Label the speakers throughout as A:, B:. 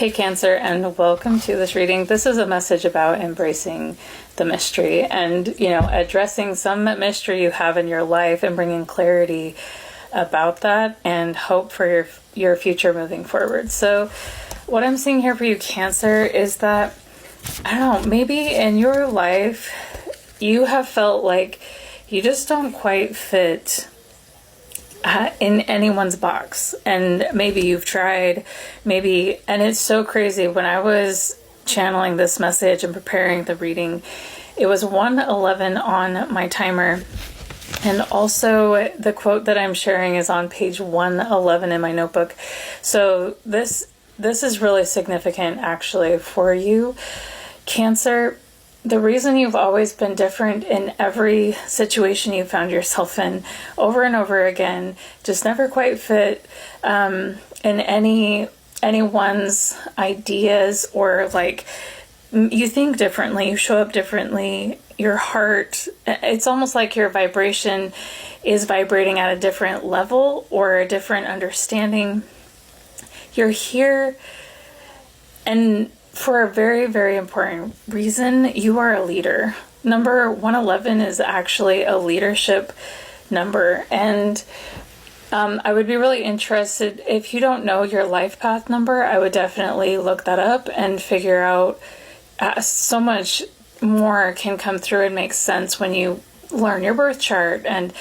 A: Hey Cancer, and welcome to this reading. This is a message about embracing the mystery and, addressing some mystery you have in your life and bringing clarity about that and hope for your future moving forward. So what I'm seeing here for you, Cancer, is that, I don't know, maybe in your life you have felt like you just don't quite fit in anyone's box, and maybe you've tried, and it's so crazy. When I was channeling this message and preparing the reading, it was 1:11 on my timer, and also the quote that I'm sharing is on page 111 in my notebook. So this is really significant actually for you, Cancer. The reason you've always been different in every situation you found yourself in over and over again, just never quite fit in anyone's ideas, or like you think differently, you show up differently, your heart, it's almost like your vibration is vibrating at a different level or a different understanding. You're here, and for a very, very important reason. You are a leader. Number 111 is actually a leadership number. And I would be really interested, if you don't know your life path number, I would definitely look that up and figure out so much more can come through and make sense when you learn your birth chart and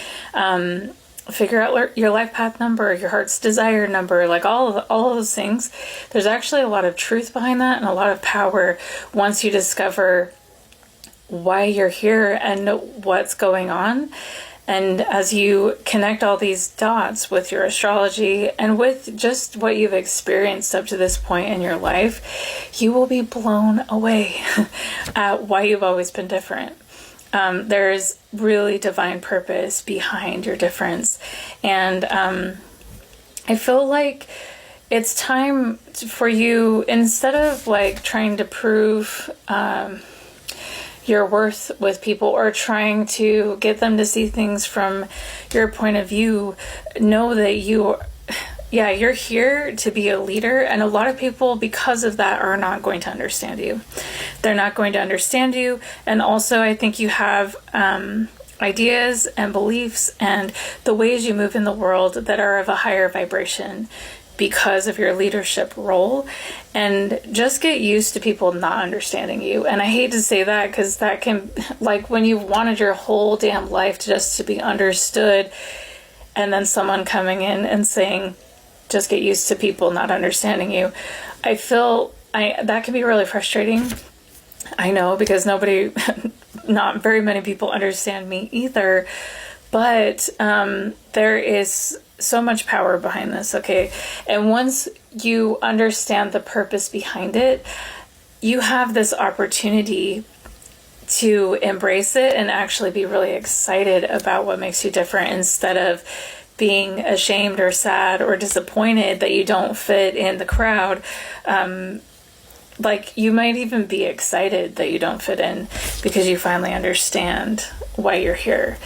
A: figure out your life path number, your heart's desire number, like all of those things. There's actually a lot of truth behind that and a lot of power once you discover why you're here and what's going on. And as you connect all these dots with your astrology and with just what you've experienced up to this point in your life, you will be blown away at why you've always been different. There's really divine purpose behind your difference. And I feel like it's time for you, instead of like trying to prove your worth with people or trying to get them to see things from your point of view, know that you're here to be a leader, and a lot of people, because of that, are not going to understand you. They're not going to understand you, and also I think you have ideas and beliefs and the ways you move in the world that are of a higher vibration because of your leadership role, and just get used to people not understanding you. And I hate to say that, because that can, like, when you've wanted your whole damn life just to be understood, and then someone coming in and saying, just get used to people not understanding you. I feel that can be really frustrating. I know, because not very many people understand me either, but there is so much power behind this, okay? And once you understand the purpose behind it, you have this opportunity to embrace it and actually be really excited about what makes you different, instead of being ashamed or sad or disappointed that you don't fit in the crowd. Like, you might even be excited that you don't fit in because you finally understand why you're here.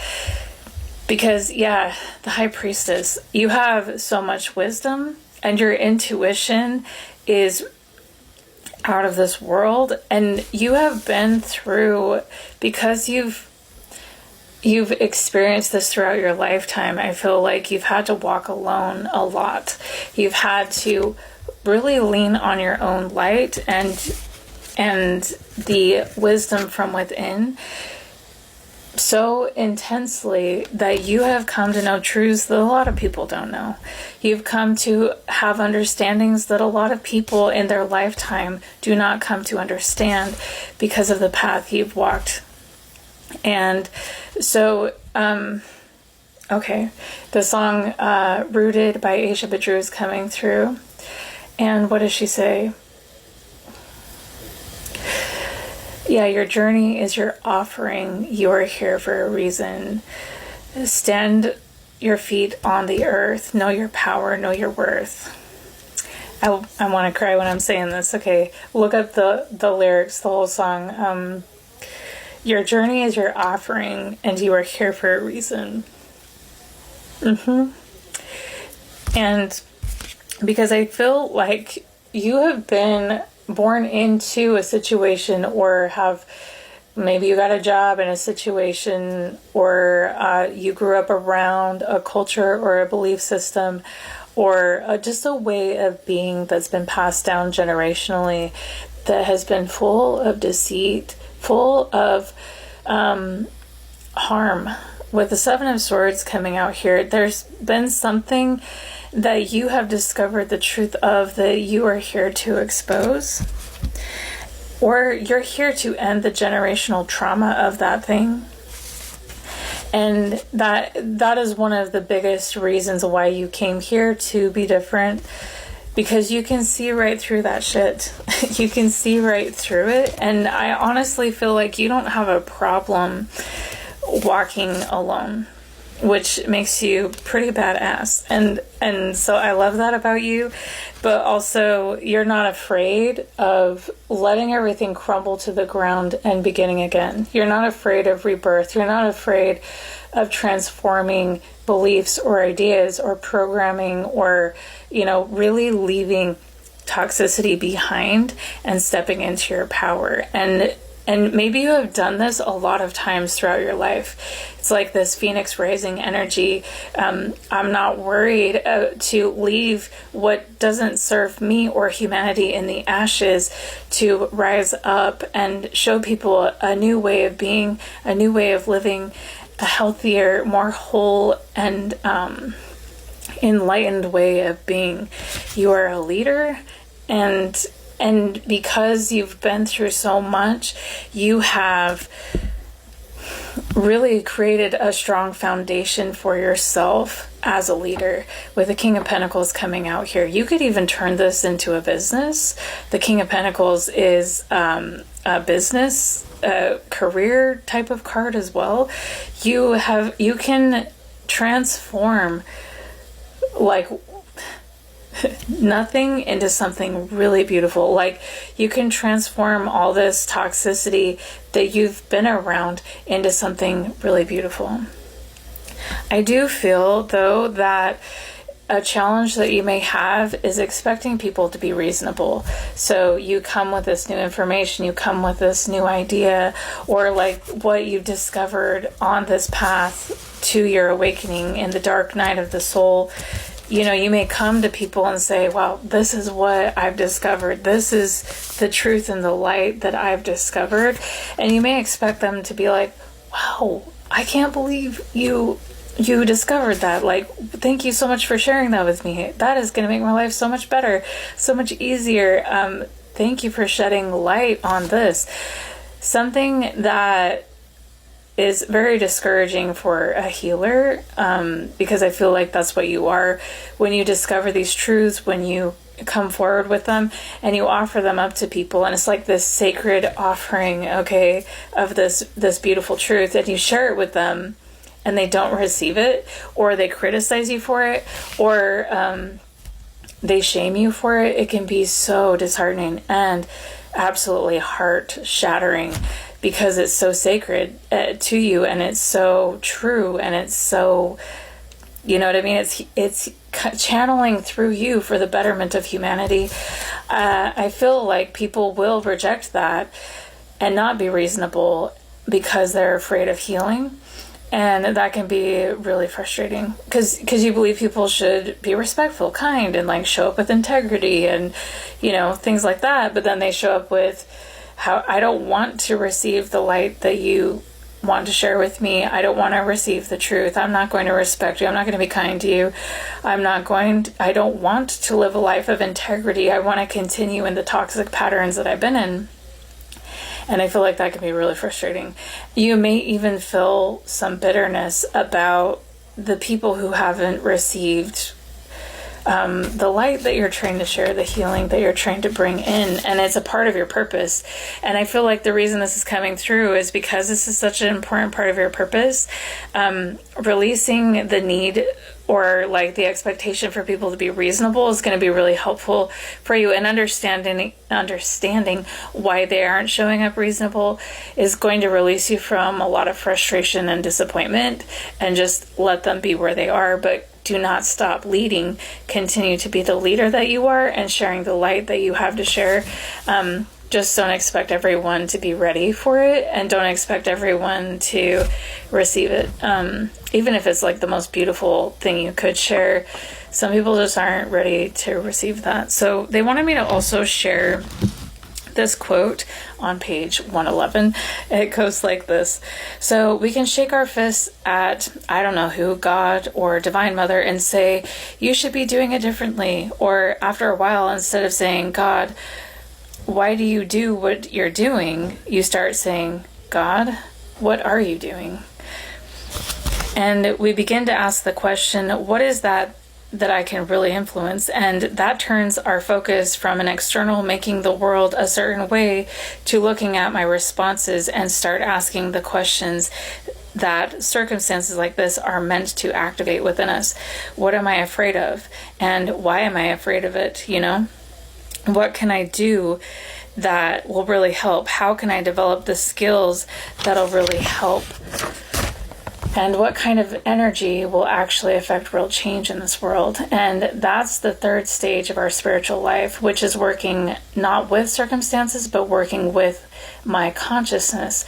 A: Because, the High Priestess, you have so much wisdom, and your intuition is out of this world, and you have been through, because you've experienced this throughout your lifetime. I feel like you've had to walk alone a lot. You've had to really lean on your own light and the wisdom from within so intensely that you have come to know truths that a lot of people don't know. You've come to have understandings that a lot of people in their lifetime do not come to understand because of the path you've walked. And so, okay, the song Rooted by Aisha Badru is coming through. And what does she say? Your journey is your offering. You are here for a reason. Stand your feet on the earth. Know your power. Know your worth. I want to cry when I'm saying this. Okay, look up the lyrics, the whole song. Your journey is your offering, and you are here for a reason. And because I feel like you have been born into a situation, or have maybe you got a job in a situation, or you grew up around a culture or a belief system, or just a way of being that's been passed down generationally that has been full of deceit, full of harm. With the Seven of Swords coming out here, there's been something that you have discovered the truth of that you are here to expose, or you're here to end the generational trauma of that thing. And that is one of the biggest reasons why you came here, to be different, because you can see right through that shit. You can see right through it. And I honestly feel like you don't have a problem walking alone, which makes you pretty badass. And so I love that about you. But also, you're not afraid of letting everything crumble to the ground and beginning again. You're not afraid of rebirth. You're not afraid of transforming beliefs or ideas or programming, or, really leaving toxicity behind and stepping into your power. And maybe you have done this a lot of times throughout your life. It's like this phoenix rising energy. I'm not worried to leave what doesn't serve me or humanity in the ashes, to rise up and show people a new way of being, a new way of living, a healthier, more whole, and enlightened way of being. You are a leader, and because you've been through so much, you have really created a strong foundation for yourself as a leader. With the King of Pentacles coming out here, you could even turn this into a business. The King of Pentacles is a business, career type of card as well. You can transform like nothing into something really beautiful. Like, you can transform all this toxicity that you've been around into something really beautiful. I do feel, though, that a challenge that you may have is expecting people to be reasonable. So you come with this new information, you come with this new idea, or like what you've discovered on this path to your awakening in the dark night of the soul. You may come to people and say, well, this is what I've discovered. This is the truth and the light that I've discovered. And you may expect them to be like, wow, I can't believe you discovered that. Like, thank you so much for sharing that with me. That is going to make my life so much better, so much easier. Thank you for shedding light on this. Something that is very discouraging for a healer, because I feel like that's what you are. When you discover these truths, when you come forward with them and you offer them up to people, and it's like this sacred offering, okay, of this beautiful truth, and you share it with them and they don't receive it, or they criticize you for it, or they shame you for it, it can be so disheartening and absolutely heart-shattering, because it's so sacred to you, and it's so true, and it's so, you know what I mean? It's channeling through you for the betterment of humanity. I feel like people will reject that and not be reasonable because they're afraid of healing. And that can be really frustrating, because you believe people should be respectful, kind, and like show up with integrity and, things like that. But then they show up with, how I don't want to receive the light that you want to share with me. I don't want to receive the truth. I'm not going to respect you. I'm not going to be kind to you. I don't want to live a life of integrity. I want to continue in the toxic patterns that I've been in. And I feel like that can be really frustrating. You may even feel some bitterness about the people who haven't received the light that you're trying to share, the healing that you're trying to bring in, and it's a part of your purpose. And I feel like the reason this is coming through is because this is such an important part of your purpose. Releasing the need or like the expectation for people to be reasonable is going to be really helpful for you, and understanding why they aren't showing up reasonable is going to release you from a lot of frustration and disappointment, and just let them be where they are. But do not stop leading. Continue to be the leader that you are and sharing the light that you have to share. Just don't expect everyone to be ready for it, and don't expect everyone to receive it. Even if it's like the most beautiful thing you could share, some people just aren't ready to receive that. So they wanted me to also share this quote on page 111. It goes like this. So we can shake our fists at, I don't know who, God or Divine Mother, and say, you should be doing it differently. Or after a while, instead of saying, God, why do you do what you're doing? You start saying, God, what are you doing? And we begin to ask the question, what is that I can really influence? And that turns our focus from an external making the world a certain way to looking at my responses and start asking the questions that circumstances like this are meant to activate within us. What am I afraid of? And why am I afraid of it? You know? What can I do that will really help? How can I develop the skills that'll really help? And what kind of energy will actually affect real change in this world? And that's the third stage of our spiritual life, which is working not with circumstances, but working with my consciousness,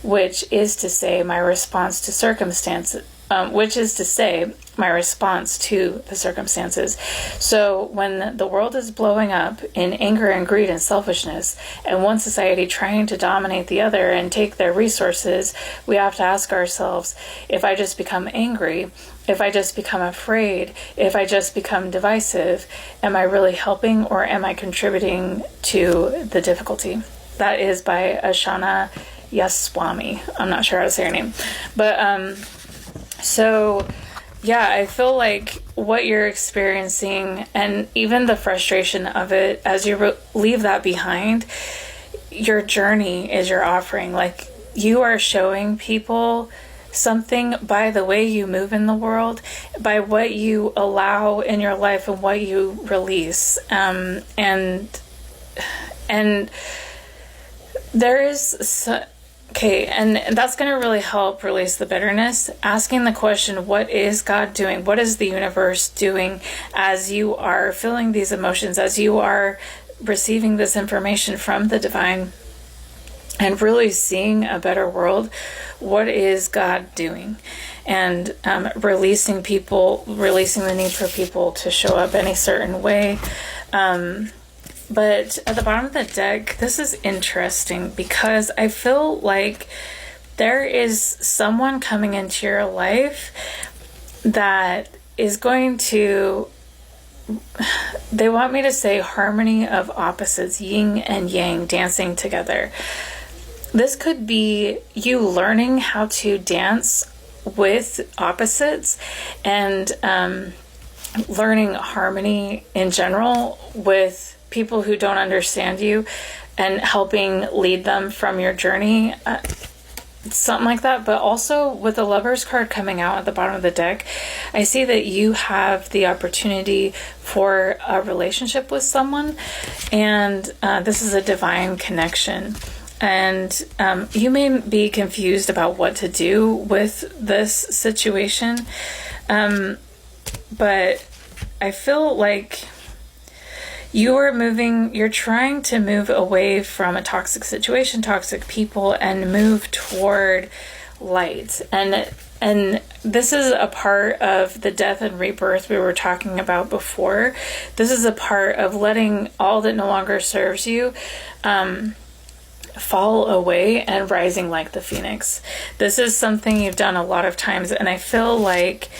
A: which is to say my response to circumstances. Which is to say, my response to the circumstances. So when the world is blowing up in anger and greed and selfishness, and one society trying to dominate the other and take their resources, we have to ask ourselves, if I just become angry, if I just become afraid, if I just become divisive, am I really helping or am I contributing to the difficulty? That is by Ashana Yaswami. I'm not sure how to say her name. But, so, yeah, I feel like what you're experiencing and even the frustration of it, as you leave that behind, your journey is your offering. Like, you are showing people something by the way you move in the world, by what you allow in your life and what you release. And there is... Okay, and that's going to really help release the bitterness. Asking the question, what is God doing? What is the universe doing as you are feeling these emotions, as you are receiving this information from the divine and really seeing a better world? What is God doing? And releasing the need for people to show up any certain way. But at the bottom of the deck, this is interesting because I feel like there is someone coming into your life that is going to, they want me to say harmony of opposites, yin and yang, dancing together. This could be you learning how to dance with opposites and learning harmony in general with people who don't understand you and helping lead them from your journey, something like that. But also with the Lover's card coming out at the bottom of the deck, I see that you have the opportunity for a relationship with someone, and this is a divine connection. And you may be confused about what to do with this situation, but I feel like you're trying to move away from a toxic situation, toxic people, and move toward light. And this is a part of the death and rebirth we were talking about before. This is a part of letting all that no longer serves you fall away and rising like the phoenix. This is something you've done a lot of times, and I feel like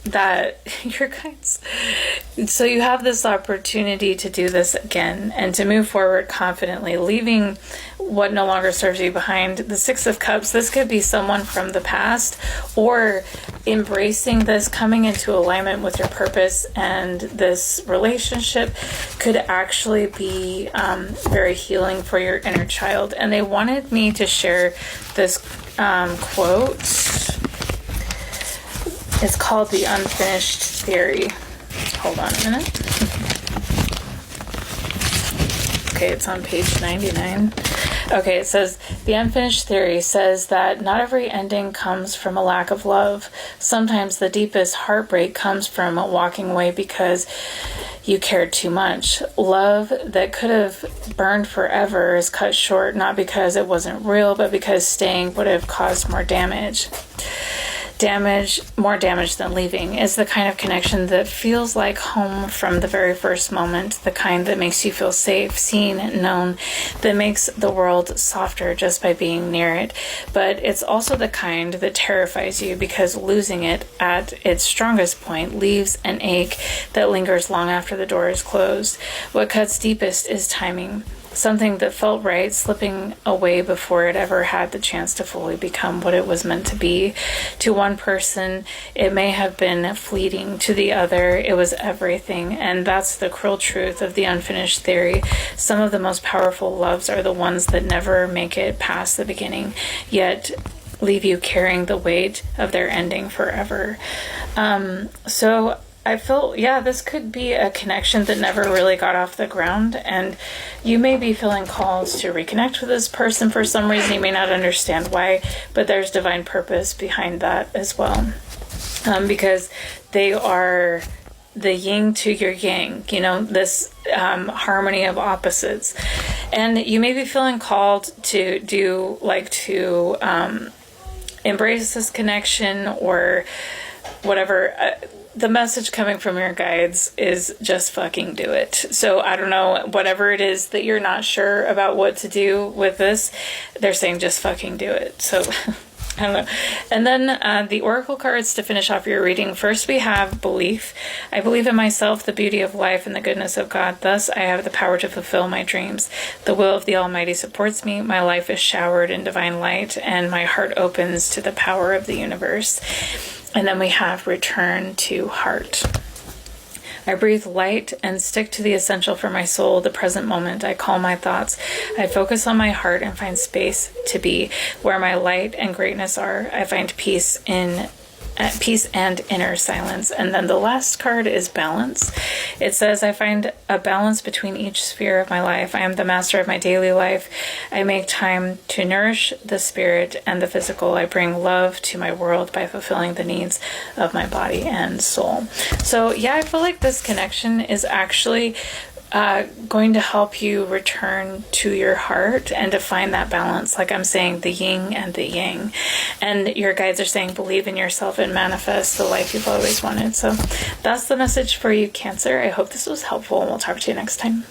A: that your guides, so you have this opportunity to do this again and to move forward confidently, leaving what no longer serves you behind. The Six of Cups, this could be someone from the past, or embracing this, coming into alignment with your purpose, and this relationship could actually be very healing for your inner child. And they wanted me to share this quote. It's called The Unfinished Theory. Hold on a minute. Okay, it's on page 99. Okay, it says, the unfinished theory says that not every ending comes from a lack of love. Sometimes the deepest heartbreak comes from walking away because you cared too much. Love that could have burned forever is cut short, not because it wasn't real, but because staying would have caused more damage. More damage than leaving, is the kind of connection that feels like home from the very first moment, the kind that makes you feel safe, seen, known, that makes the world softer just by being near it. But it's also the kind that terrifies you because losing it at its strongest point leaves an ache that lingers long after the door is closed. What cuts deepest is timing. Something that felt right slipping away before it ever had the chance to fully become what it was meant to be. To one person, it may have been fleeting. To the other, it was everything. And that's the cruel truth of the unfinished theory. Some of the most powerful loves are the ones that never make it past the beginning, yet leave you carrying the weight of their ending forever. So I feel, this could be a connection that never really got off the ground, and you may be feeling called to reconnect with this person for some reason. You may not understand why, but there's divine purpose behind that as well, because they are the yin to your yang, this harmony of opposites. And you may be feeling called to embrace this connection or whatever. The message coming from your guides is just fucking do it. So I don't know, whatever it is that you're not sure about what to do with this, they're saying just fucking do it. So I don't know. And then the oracle cards to finish off your reading. First we have belief. I believe in myself, the beauty of life, and the goodness of God. Thus I have the power to fulfill my dreams. The will of the Almighty supports me. My life is showered in divine light, and my heart opens to the power of the universe. And then we have return to heart. I breathe light and stick to the essential for my soul, the present moment. I calm my thoughts. I focus on my heart and find space to be. Where my light and greatness are, I find peace and inner silence. And then the last card is balance. It says, I find a balance between each sphere of my life. I am the master of my daily life. I make time to nourish the spirit and the physical. I bring love to my world by fulfilling the needs of my body and soul. So I feel like this connection is actually going to help you return to your heart and to find that balance. Like I'm saying, the yin and the yang. And your guides are saying, believe in yourself and manifest the life you've always wanted. So that's the message for you, Cancer. I hope this was helpful, and we'll talk to you next time.